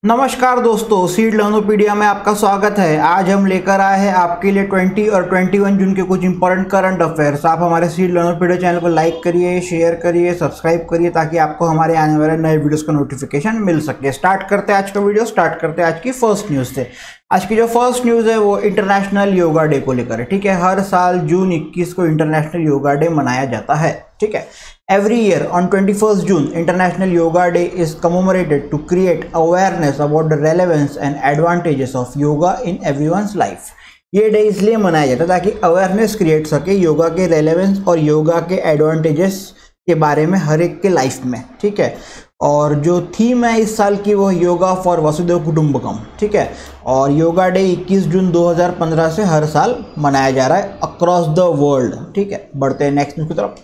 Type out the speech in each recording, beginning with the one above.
नमस्कार दोस्तों, सीड लर्नोपीडिया में आपका स्वागत है। आज हम लेकर आए हैं आपके लिए 20 और 21 जून के कुछ इंपॉर्टेंट करंट अफेयर्स। आप हमारे सीड लर्नोपीडिया चैनल को लाइक करिए, शेयर करिए, सब्सक्राइब करिए ताकि आपको हमारे आने वाले नए वीडियोस का नोटिफिकेशन मिल सके। स्टार्ट करते हैं आज का वीडियो। स्टार्ट करते हैं आज की फर्स्ट न्यूज़ से। आज की जो फर्स्ट न्यूज़ है वो इंटरनेशनल योगा डे को लेकर है। ठीक है, हर साल जून 21 को इंटरनेशनल योगा डे मनाया जाता है। ठीक है, every year on 21st June, International Yoga Day is commemorated to create awareness about the relevance and advantages of yoga in everyone's life. ये डे इसलिए मनाया जाता है ताकि अवेयरनेस क्रिएट सके योगा के रेलेवेंस और योगा के एडवांटेजेस के बारे में हर एक के लाइफ में। ठीक है, और जो थीम है इस साल की वो योगा फॉर वसुधैव कुटुंबकम। ठीक है, और योगा डे 21 जून 2015 से हर साल मनाया जा रहा है अक्रॉस द वर्ल्ड। ठीक है, बढ़ते हैं नेक्स्ट न्यूज़ की तरफ।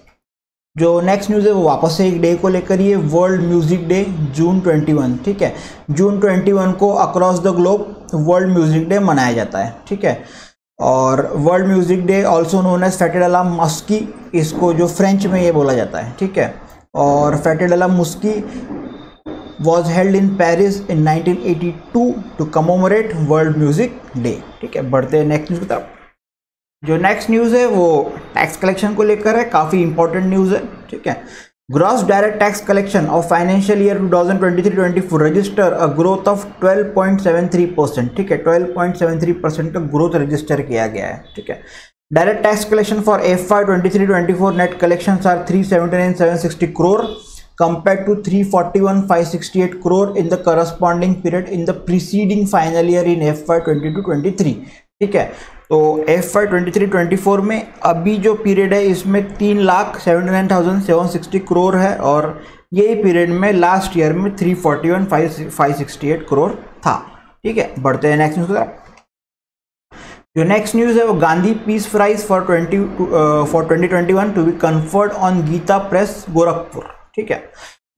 जो नेक्स्ट न्यूज़ है वो वापस से एक डे को लेकर ही है, वर्ल्ड म्यूज़िक डे जून 21। ठीक है, जून 21 को across the globe world music day मनाया जाता है। ठीक है, और world music day also known as fete de la musique, इसको जो फ्रेंच में ये बोला जाता है। ठीक है, और Fete de la Musique was held in Paris in 1982 to commemorate World music Day. ठीक है, बढ़ते हैं नेक्स्ट न्यूज़ की तरफ। जो नेक्स्ट न्यूज़ है वो टैक्स कलेक्शन को लेकर है, काफ़ी इंपॉर्टेंट न्यूज़ है। ठीक है, gross direct tax collection of financial year 2023-24 register a growth of 12.73%। ठीक है, 12.73% का ग्रोथ रजिस्टर किया गया है। ठीक है, direct tax collection for FY 23-24 net collections are 379,760 crore compared to 341,568 crore in the corresponding period in the preceding final year in FY 22-23। ठीक है, तो FY 23-24 में अभी जो पीरियड है इसमें 3,79,760 करोड़ है, और यही पीरियड में लास्ट ईयर में 341,568 करोड़ था। ठीक है, बढ़ते हैं नेक्स्ट न्यूज़ की तरफ। जो नेक्स्ट न्यूज़ है वो Gandhi Peace Prize for 2021 to be conferred on Gita Press Gorakhpur. ठीक है,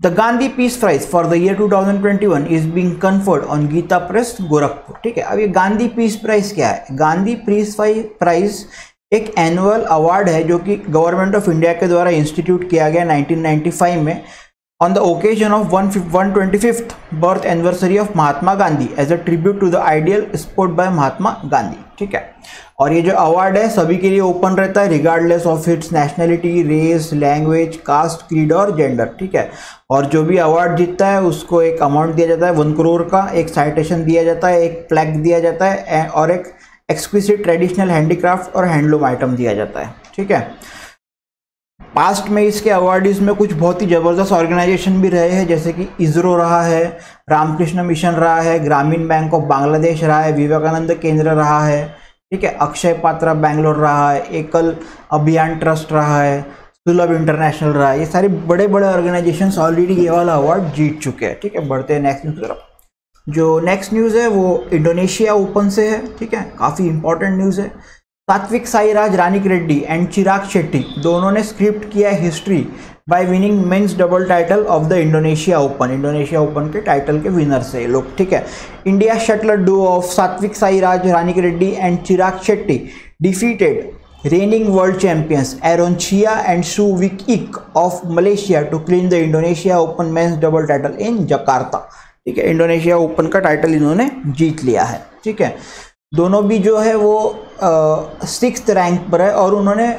the Gandhi Peace Prize for the year 2021 is being conferred on Gita Press Gorakhpur. ठीक है, अब ये गांधी पीस प्राइज क्या है? गांधी पीस प्राइज एक एनुअल अवार्ड है जो कि गवर्नमेंट ऑफ इंडिया के द्वारा इंस्टीट्यूट किया गया 1995 में on the occasion of 125th birth anniversary of Mahatma Gandhi as a tribute to the ideal sport by Mahatma Gandhi. ठीक है, और ये जो अवार्ड है सभी के लिए ओपन रहता है regardless of its nationality, race, language, caste, creed और जेंडर। ठीक है, और जो भी अवार्ड जीतता है उसको एक अमाउंट दिया जाता है 1 करोड़ का, एक साइटेशन दिया जाता है, एक प्लैक दिया जाता है और एक एक्सक्लूसिव ट्रेडिशनल हैंडीक्राफ्ट और हैंडलूम आइटम दिया जाता है। ठीक है, पास्ट में इसके अवार्डीज में कुछ बहुत ही ज़बरदस्त ऑर्गेनाइजेशन भी रहे हैं, जैसे कि इसरो रहा है, रामकृष्ण मिशन रहा है, ग्रामीण बैंक ऑफ बांग्लादेश रहा है, विवेकानंद केंद्र रहा है। ठीक है, अक्षय पात्रा बैंगलोर रहा है, एकल अभियान ट्रस्ट रहा है, सुलभ इंटरनेशनल रहा है। ये सारे बड़े बड़े ऑर्गेनाइजेशंस ऑलरेडी ये वाला अवार्ड जीत चुके हैं। ठीक है, बढ़ते हैं नेक्स्ट न्यूज़ की तरफ। जो नेक्स्ट न्यूज़ है वो इंडोनेशिया ओपन से है। ठीक है, काफ़ी इंपॉर्टेंट न्यूज़ है। सात्विक साईराज रानिक-रेड्डी एंड चिराग शेट्टी दोनों ने स्क्रिप्ट किया है history by winning men's double title of the Indonesia open. Indonesia open के टाइटल के विनर से ये लोग। ठीक है, India shuttler duo of Satwik Sairaj Rankireddy and Chirag Shetty defeated reigning world champions Aaron Chia and Shu Wik-ik of Malaysia to claim the Indonesia Open men's double title in Jakarta। ठीक है, Indonesia open का टाइटल इन्होंने जीत लिया है। ठीक है, दोनों भी जो है वो 6th रैंक पर है और उन्होंने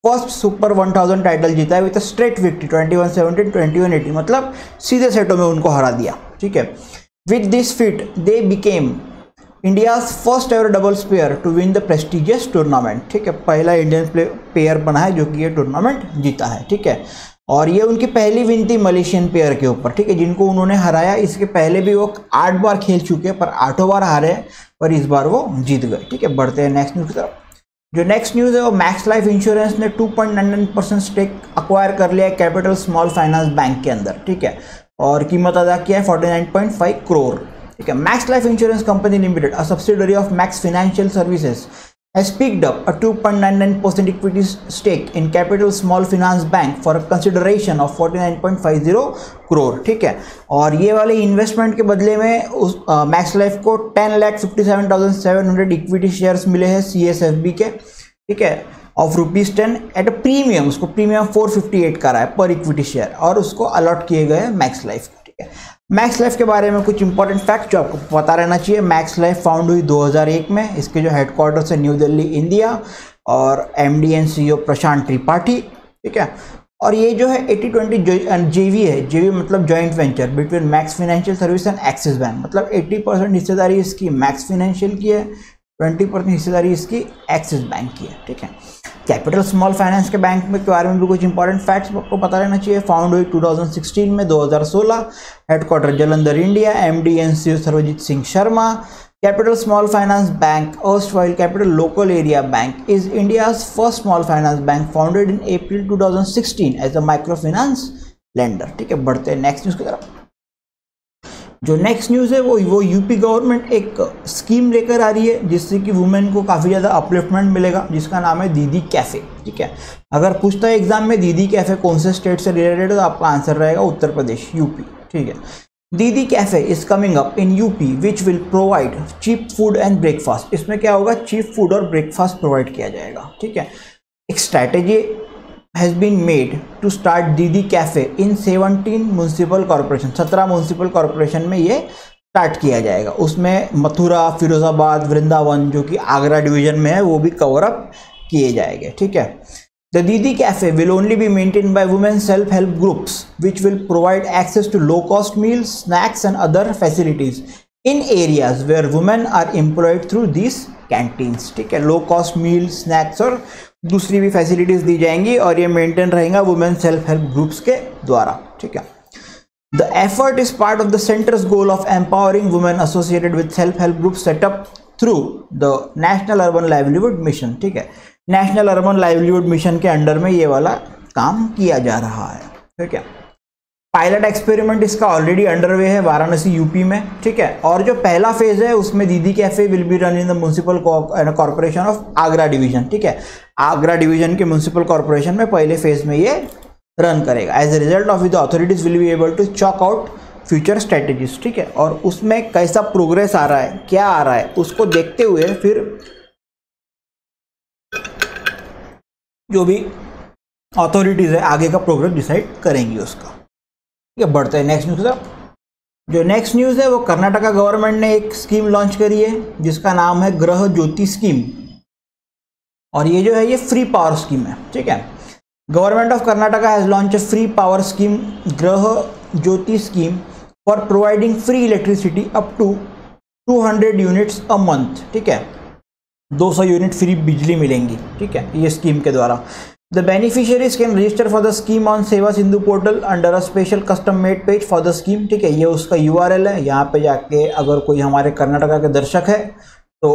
फर्स्ट सुपर 1000 टाइटल जीता है विद स्ट्रेट विक्ट्री 21-17, 21-18, मतलब सीधे सेटों में उनको हरा दिया। ठीक है, with this feat they became India's first ever doubles pair to win the prestigious tournament. ठीक है, पहला इंडियन पेयर बना है जो कि ये टूर्नामेंट जीता है। ठीक है, और ये उनकी पहली विन थी मलेशियन पेयर के ऊपर। ठीक है, जिनको उन्होंने हराया, इसके पहले भी वो 8 बार खेल चुके हैं पर 8 बार हारे, पर इस बार वो जीत गए। ठीक है, बढ़ते हैं नेक्स्ट न्यूज़ की तरफ। जो नेक्स्ट न्यूज़ है वो मैक्स लाइफ इंश्योरेंस ने 2.99% स्टेक अक्वायर कर लिया है कैपिटल स्मॉल फाइनेंस बैंक के अंदर। ठीक है, और कीमत अदा किया है 49.5 करोड़। ठीक है, max life insurance company limited a subsidiary of max financial services has picked up a 2.99% equity stake in Capital Small Finance Bank for a consideration of 49.50 crore। ठीक है, और ये वाले इन्वेस्टमेंट के बदले में उस मैक्स लाइफ को 10,57,700 इक्विटी शेयर्स मिले हैं CSFB के। ठीक है, ऑफ ₹10 एट अ प्रीमियम, उसको प्रीमियम 458 का रहा है पर इक्विटी शेयर, और उसको अलॉट किए गए मैक्स लाइफ। ठीक है, मैक्स लाइफ के बारे में कुछ इंपॉर्टेंट फैक्ट जो आपको पता रहना चाहिए। मैक्स लाइफ फाउंड हुई 2001 में। इसके जो हेडक्वार्टर्स है न्यू दिल्ली इंडिया, और MD एंड CEO प्रशांत त्रिपाठी, ठीक है। और ये जो है 80-20 JV है। JV मतलब joint venture between max financial service and axis bank, मतलब 80% हिस्सेदारी इसकी मैक्स फाइनेंशियल की है, 20% हिस्सेदारी इसकी एक्सिस बैंक की है, ठीक है। कैपिटल स्मॉल फाइनेंस के बैंक में के बारे में भी कुछ इंपॉर्टेंट फैक्ट्स आपको पता रहना चाहिए। फाउंड हुई 2016 में, 2016 headquarter Jalandhar India, MD and CEO Sarvjeet Singh Sharma. Capital Small Finance Bank, erstwhile Capital Local Area Bank, is India's first small finance bank, founded in April 2016 as a microfinance lender, ठीक है। बढ़ते हैं नेक्स्ट न्यूज़ की तरफ। जो नेक्स्ट न्यूज़ है वो UP government एक स्कीम लेकर आ रही है जिससे कि वुमेन को काफ़ी ज़्यादा अपलिफ्टमेंट मिलेगा, जिसका नाम है दीदी कैफ़े, ठीक है। अगर पूछता है एग्जाम में दीदी कैफ़े कौन से स्टेट से रिलेटेड है तो आपका आंसर रहेगा उत्तर प्रदेश, यूपी, ठीक है। Didi cafe is coming up in UP which will provide cheap food and breakfast. इसमें क्या होगा, चीप फूड और ब्रेकफास्ट प्रोवाइड किया जाएगा, ठीक है। एक strategy has been made to start Didi cafe in 17 municipal corporation, 17 municipal corporation में ये स्टार्ट किया जाएगा। उसमें मथुरा, फिरोजाबाद, वृंदावन जो कि आगरा डिवीजन में है वो भी कवर अप किए जाएंगे, ठीक है। The Didi Cafe will only be maintained by women self-help groups, which will provide access to low-cost meals, snacks, and other facilities in areas where women are employed through these canteens, ठीक है। low-cost meals, snacks और दूसरी भी facilities दी जाएंगी और ये maintain रहेगा women self help groups के द्वारा, ठीक है। The effort is part of the center's goal of empowering women associated with self-help groups set up through the National Urban Livelihood Mission, ठीक है। नेशनल अर्बन लाइवलीहुड मिशन के under में ये वाला काम किया जा रहा है, ठीक है। पायलट एक्सपेरिमेंट इसका ऑलरेडी अंडरवे है वाराणसी यूपी में, ठीक है। और जो पहला फेज है उसमें Didi cafe will be run in the municipal corporation of Agra division, ठीक है। आगरा डिवीजन के म्यूनसिपल कॉर्पोरेशन में पहले फेज में ये रन करेगा। As a result of the authorities will be able to chalk out future strategies, ठीक है। और उसमें कैसा प्रोग्रेस आ रहा है, क्या आ रहा है, उसको देखते हुए फिर जो भी अथॉरिटीज है आगे का प्रोग्रेस डिसाइड करेंगी उसका, ठीक है। बढ़ते हैं नेक्स्ट न्यूज़ की तरफ। जो नेक्स्ट न्यूज़ है वो कर्नाटका गवर्नमेंट ने एक स्कीम लॉन्च करी है जिसका नाम है ग्रह ज्योति स्कीम, और ये जो है ये फ्री पावर स्कीम है, ठीक है। Government of Karnataka has launch a free power scheme Gruha Jyothi scheme for providing free electricity up to 200 units a month, ठीक है। 200 यूनिट फ्री बिजली मिलेंगी, ठीक है, ये स्कीम के द्वारा। The beneficiaries can register for the scheme on Seva Sindhu portal under a special custom made page for the scheme, ठीक है। ये उसका URL है, यहाँ पे जाके अगर कोई हमारे कर्नाटका के दर्शक है तो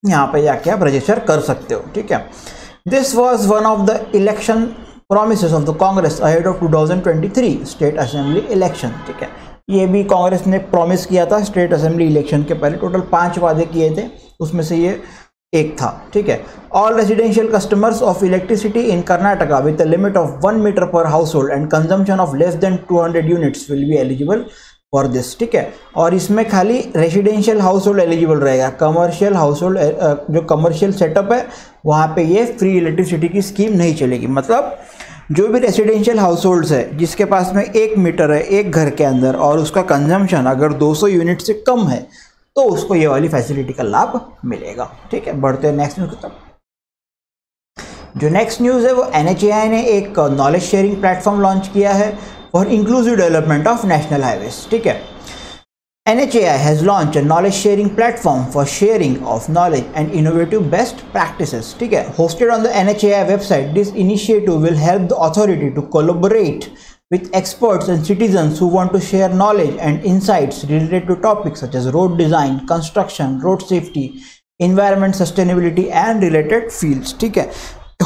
यहाँ पे जाके आप रजिस्टर कर सकते हो, ठीक है। This was one of the election promises of the Congress ahead of 2023 state assembly election, ठीक है। ये भी कांग्रेस ने प्रॉमिस किया था स्टेट असेंबली इलेक्शन के पहले। टोटल 5 वादे किए थे, उसमें से ये एक था, ठीक है। All residential customers of electricity in Karnataka with a limit of 1 meter per household and consumption of less than 200 units will be eligible for this, ठीक है। और इसमें खाली रेजिडेंशियल हाउस होल्ड एलिजिबल रहेगा, कमर्शियल हाउस होल्ड जो commercial setup है वहाँ पे ये फ्री इलेक्ट्रिसिटी की स्कीम नहीं चलेगी। मतलब जो भी रेजिडेंशियल हाउस होल्ड्स है जिसके पास में 1 मीटर है एक घर के अंदर और उसका कंजम्पशन अगर 200 यूनिट से कम है तो उसको ये वाली फैसिलिटी का लाभ मिलेगा, ठीक है। बढ़ते हैं नेक्स्ट न्यूज़ की तरफ। जो नेक्स्ट न्यूज़ है वो NHAI ने एक नॉलेज शेयरिंग प्लेटफॉर्म लॉन्च किया है for inclusive development of national highways, ठीक है। NHAI has launched a knowledge sharing platform for sharing of knowledge and innovative best practices, ठीक है। Hosted on the NHAI website, this initiative will help the authority to collaborate with experts and citizens who want to share knowledge and insights related to topics such as road design, construction, road safety, environment sustainability and related fields, ठीक है।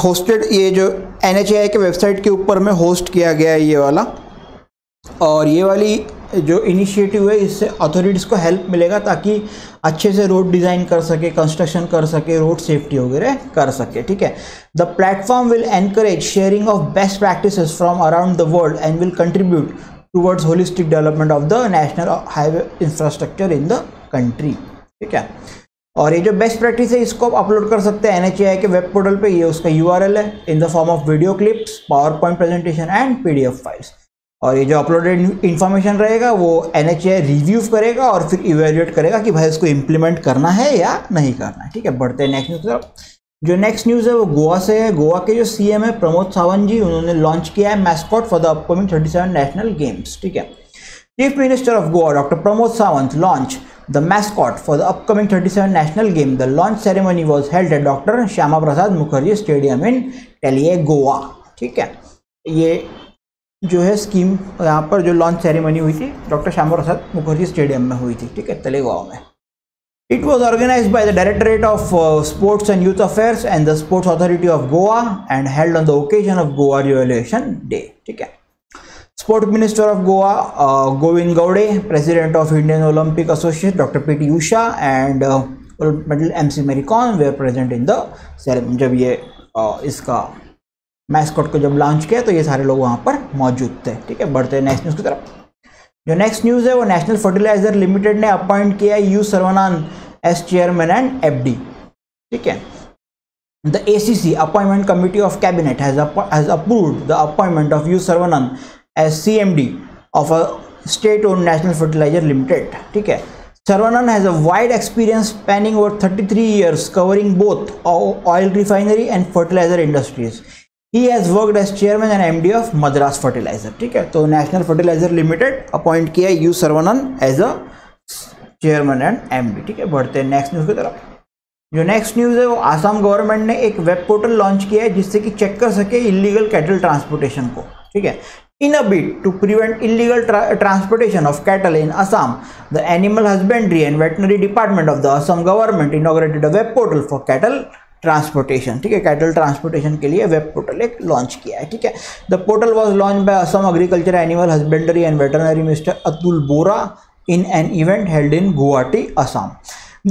Hosted ये जो NHAI के website के ऊपर में host किया गया है ये वाला, और ये वाली जो इनिशिएटिव है इससे अथॉरिटीज़ को हेल्प मिलेगा ताकि अच्छे से रोड डिज़ाइन कर सके, कंस्ट्रक्शन कर सके, रोड सेफ्टी वगैरह कर सके, ठीक है। The platform will encourage sharing of best practices from around the world and will contribute towards holistic development of the national highway infrastructure in the country, ठीक है। और ये जो बेस्ट प्रैक्टिस है इसको आप अपलोड कर सकते हैं NHAI के वेब पोर्टल पे। ये उसका URL है in the form of video clips, power point presentation and PDF files. और ये जो अपलोडेड इंफॉर्मेशन रहेगा वो NHAI रिव्यू करेगा और फिर इवेल्युएट करेगा कि भाई इसको इम्प्लीमेंट करना है या नहीं करना है। ठीक है, बढ़ते हैं नेक्स्ट न्यूज़ की तरफ। जो नेक्स्ट न्यूज़ है वो गोवा से है। गोवा के जो CM है प्रमोद सावंत जी, उन्होंने लॉन्च किया है mascot for the upcoming 37 national games. ठीक है, chief minister of Goa doctor Pramod Sawant launch the mascot for the upcoming 37 national game. The launch ceremony was held at doctor Shyama Prasad Mukherjee stadium in Taleigao Goa. ठीक है, ये जो है स्कीम यहाँ पर जो लॉन्च सेरेमनी हुई थी डॉक्टर श्यामा प्रसाद मुखर्जी स्टेडियम में हुई थी। ठीक है, तलेगांव में। It was organised by the directorate of sports and youth affairs and the sports authority of Goa and held on the occasion of Goa revolution day. ठीक है, sports minister of Goa Govind Gaude, president of Indian Olympic association doctor PT Usha and medal MC Mary Kom were present in the ceremony. जब ये इसका mascot को जब launch किया तो ये सारे लोग वहाँ पर मौजूद थे। ठीक है, बढ़ते हैं नेक्स्ट न्यूज़ की तरफ। जो नेक्स्ट न्यूज़ है वो नेशनल फर्टिलाइजर लिमिटेड ने अपॉइंट किया U Sarvanand as chairman and FD। ठीक है, the ACC appointment committee of cabinet has approved the appointment of U Sarvanand as CMD of a state owned National Fertilizer Limited. ठीक है, Saravanan has a wide experience spanning over 33 years covering both oil refinery and fertilizer industries. He has worked as chairman and MD of Madras Fertilizer। ठीक है, तो National Fertilizer Limited appoint किया U Sarvanand as a chairman and MD। ठीक है, बढ़ते हैं next news की तरफ। जो नेक्स्ट न्यूज़ है वो आसाम गवर्नमेंट ने एक वेब पोर्टल लॉन्च किया है जिससे कि चेक कर सके इलीगल कैटल ट्रांसपोर्टेशन को। ठीक है, in a bid to prevent illegal transportation of cattle in Assam, the Animal Husbandry and Veterinary Department of the Assam government inaugurated a web portal for cattle transportation. ठीक है, cattle transportation के लिए web portal एक launch किया है। ठीक है, the portal was launch by Assam agriculture animal husbandry and veterinary minister Atul Bora in an event held in Guwahati, Assam.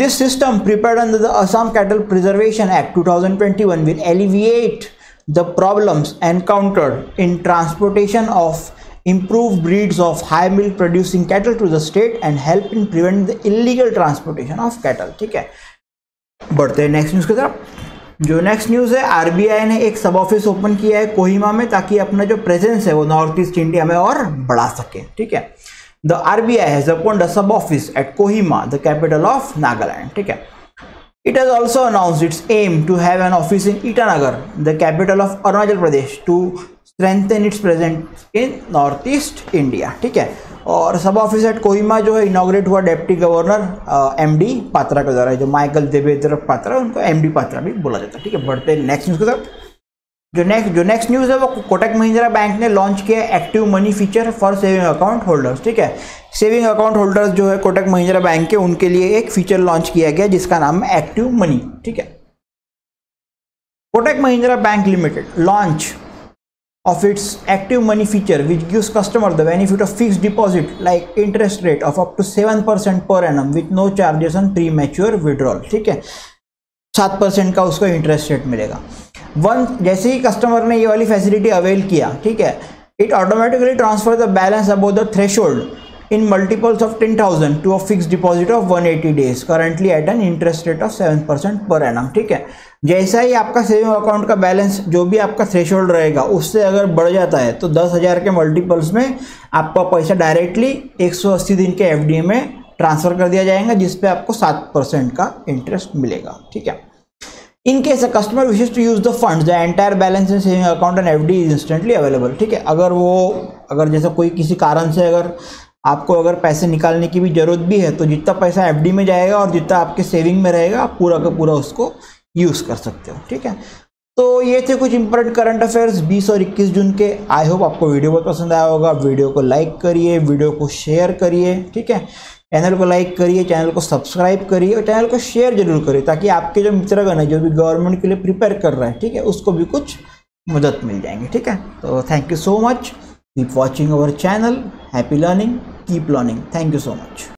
This system prepared under the Assam Cattle Preservation Act 2021 will alleviate the problems encountered in transportation of improved breeds of high milk producing cattle to the state and help in prevent the illegal transportation of cattle। ठीक है, बढ़ते हैं next news की तरफ। जो next news है RBI ने एक सब ऑफिस ओपन किया है कोहिमा में ताकि अपना जो प्रेजेंस है वो नॉर्थ ईस्ट इंडिया में और बढ़ा सके। ठीक है, द RBI हैज ओपन्ड अ सब office at Kohima, the capital of Nagaland. ठीक है, it has also announced its aim to have an office in Itanagar, the capital of Arunachal Pradesh, to strengthen its presence in northeast India। ठीक है, और सब office at Kohima जो है inaugurate हुआ deputy governor MD Patra के द्वारा, जो माइकल देवेंद्र पात्रा, उनको MD पात्रा भी बोला जाता है। ठीक है, बढ़ते हैं नेक्स्ट न्यूज़ की तरफ। जो नेक्स्ट न्यूज़ है वो कोटक महिंद्रा बैंक ने लॉन्च किया है active money feature for saving account holders. ठीक है, सेविंग अकाउंट होल्डर्स जो है कोटक महिंद्रा बैंक के, उनके लिए एक फीचर लॉन्च किया गया जिसका नाम है एक्टिव मनी। ठीक है, Kotak Mahindra bank limited launch of its active money feature which gives customer the benefit of fixed deposit like interest rate of up to 7% per annum with no charges on premature withdrawal। ठीक है, 7% का उसको interest rate मिलेगा। जैसे ही customer ने ये वाली facility avail किया, ठीक है, it automatically transfer the balance above the threshold in multiples of 10,000 to a fixed deposit of 180 days currently at an interest rate of 7% per annum। ठीक है, जैसा ही आपका सेविंग अकाउंट का बैलेंस जो भी आपका थ्रेशोल्ड रहेगा उससे अगर बढ़ जाता है तो 10,000 के मल्टीपल्स में आपका पैसा डायरेक्टली 180 दिन के FD में ट्रांसफर कर दिया जाएगा जिसपे आपको 7% का इंटरेस्ट मिलेगा। ठीक है, in case a customer wishes to use the funds the entire balance in saving account and FD is instantly available. ठीक है, अगर जैसे कोई किसी कारण से अगर आपको अगर पैसे निकालने की भी ज़रूरत भी है तो जितना पैसा FD में जाएगा और जितना आपके सेविंग में रहेगा आप पूरा का पूरा उसको यूज़ कर सकते हो। ठीक है, तो ये थे कुछ इंपॉर्टेंट करंट अफेयर्स 20 और 21 जून के। आई होप आपको वीडियो बहुत पसंद आया होगा। वीडियो को लाइक करिए, वीडियो को शेयर करिए। ठीक है, चैनल को लाइक करिए, चैनल को सब्सक्राइब करिए और चैनल को शेयर जरूर करिए ताकि आपके जो मित्रगण है जो भी गवर्नमेंट के लिए प्रिपेयर कर रहा है, ठीक है, उसको भी कुछ मदद मिल जाएंगे। ठीक है, तो thank you so much. Keep watching our channel. Happy learning, keep learning. Thank you so much.